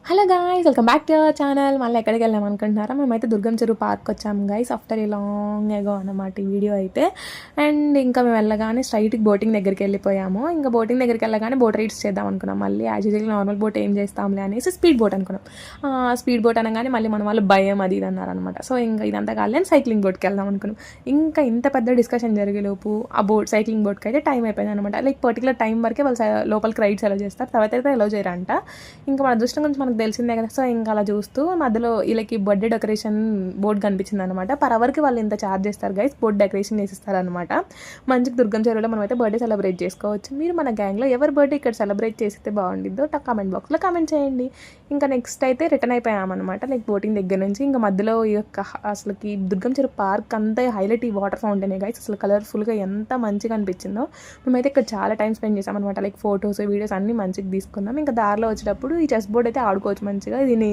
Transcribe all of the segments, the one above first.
Hello guys, welcome back to our channel. మళ్ళీ ఎక్కడికి వెళ్ళాం అనుకుంటున్నారా? మేమైతే దుర్గం చెరువు పార్క్ వచ్చాము guys, after a long ago అన్నమాట ఈ వీడియో అయితే. అండ్ ఇంకా మేము వెళ్ళగానే స్ట్రైట్కి బోటింగ్ దగ్గరికి వెళ్ళిపోయాము. ఇంకా బోటింగ్ దగ్గరికి వెళ్ళగానే బోట్ రైడ్స్ చేద్దాం అనుకున్నాం. మళ్ళీ యాజ్ యూజువల్ నార్మల్ బోట్ ఏం చేస్తాంలే అనేసి స్పీడ్ బోట్ అనుకున్నాం. స్పీడ్ బోట్ అనగానే మళ్ళీ మన వాళ్ళు భయం అది ఇది అన్నారనమాట. సో ఇంకా ఇదంతా కాలేదు, సైక్లింగ్ బోట్కి వెళ్దాం అనుకున్నాం. ఇంకా ఇంత పెద్ద డిస్కషన్ జరిగేలోపు ఆ సైక్లింగ్ బోట్కి అయితే టైం అయిపోయింది అనమాట. లైక్ పర్టికులర్ టైం వరకే వాళ్ళు లోపలికి రైడ్స్ ఎలా చేస్తారు, తర్వాత అయితే ఎలా చేయరంట. ఇంకా మన అదృష్టం గురించి మనకు తెలిసిందే కదా. సో ఇంకా అలా చూస్తూ మధ్యలో వీళ్ళకి బర్త్డే డెకరేషన్ బోర్డు కనిపించింది అనమాట. పర్ అవర్కి వాళ్ళు ఇంత ఛార్జ్ చేస్తారు గైస్, బోర్డు డెకరేషన్ చేసిస్తారు అనమాట. మంచిగా దుర్గం చెరువులో మనం అయితే బర్త్డే సెలబ్రేట్ చేసుకోవచ్చు. మీరు మన గ్యాంగ్లో ఎవరి బర్త్డే ఇక్కడ సెలబ్రేట్ చేస్తే బాగుండిద్దో కామెంట్ బాక్స్లో కామెంట్ చేయండి. ఇంకా నెక్స్ట్ అయితే రిటర్న్ అయిపోయామన్నమాట. లైక్ బోటింగ్ దగ్గర నుంచి ఇంకా మధ్యలో ఈ యొక్క అసలుకి దుర్గం చెరువు పార్క్ అంతా హైలైట్ ఈ వాటర్ ఫౌంటైనే గైస్. అసలు కలర్ఫుల్గా ఎంత మంచిగా అనిపించిందో. మేమైతే ఇక్కడ చాలా టైం స్పెండ్ చేసాం అనమాట. లైక్ ఫొటోస్ వీడియోస్ అన్నీ మంచిగా తీసుకున్నాం. ఇంకా దారిలో వచ్చేటప్పుడు ఈ చెస్ బోర్డ్ అయితే ఆడుకోవచ్చు మంచిగా. దీన్ని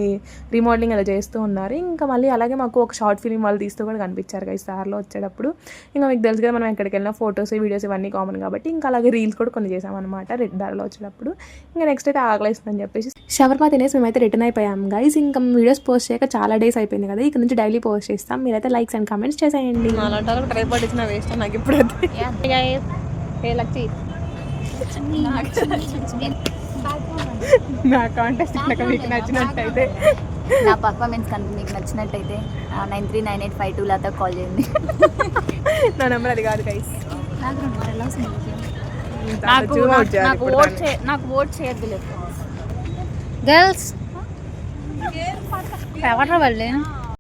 రీమోడలింగ్ అలా చేస్తూ ఉన్నారు. ఇంకా మళ్ళీ అలాగే మాకు ఒక షార్ట్ ఫిలిం వాళ్ళు తీస్తూ కూడా కనిపించారు గైస్ దారిలో వచ్చేటప్పుడు. ఇంకా మీకు తెలుసు కదా మనం ఎక్కడికి వెళ్ళినా ఫొటోస్ వీడియోస్ ఇవన్నీ కామన్ కాబట్టి ఇంకా అలాగే రీల్స్ కూడా కొన్ని చేసామన్నమాట దారిలో వచ్చేటప్పుడు. ఇంకా నెక్స్ట్ అయితే ఆకలిస్తుందని చెప్పేసి షవర్మా తినేసి మేమైతే రిటర్న్ అయిపోయాం గైస్. ఇంకా వీడియోస్ పోస్ట్ చేయక చాలా డేస్ అయిపోయింది కదా, ఇక్కడ నుంచి డైలీ పోస్ట్ చేస్తాం. మీరైతే లైక్స్ అండ్ కామెంట్స్ చేసేయండి. ట్రైపాడ్ ఇచ్చిన వేస్ట్ నాకు ఇప్పుడు నా కాంటెస్ట్ కనుక మీకు నచ్చినట్టయితే, నా పర్ఫార్మెన్స్ కనుక మీకు నచ్చినట్టయితే 939852 లాతో కాల్ చేయండి. నా నెంబర్ అది కాదు గైస్. నాకు ఓట్ చేయద్దు గర్ల్స్. ఎవరు వాళ్ళు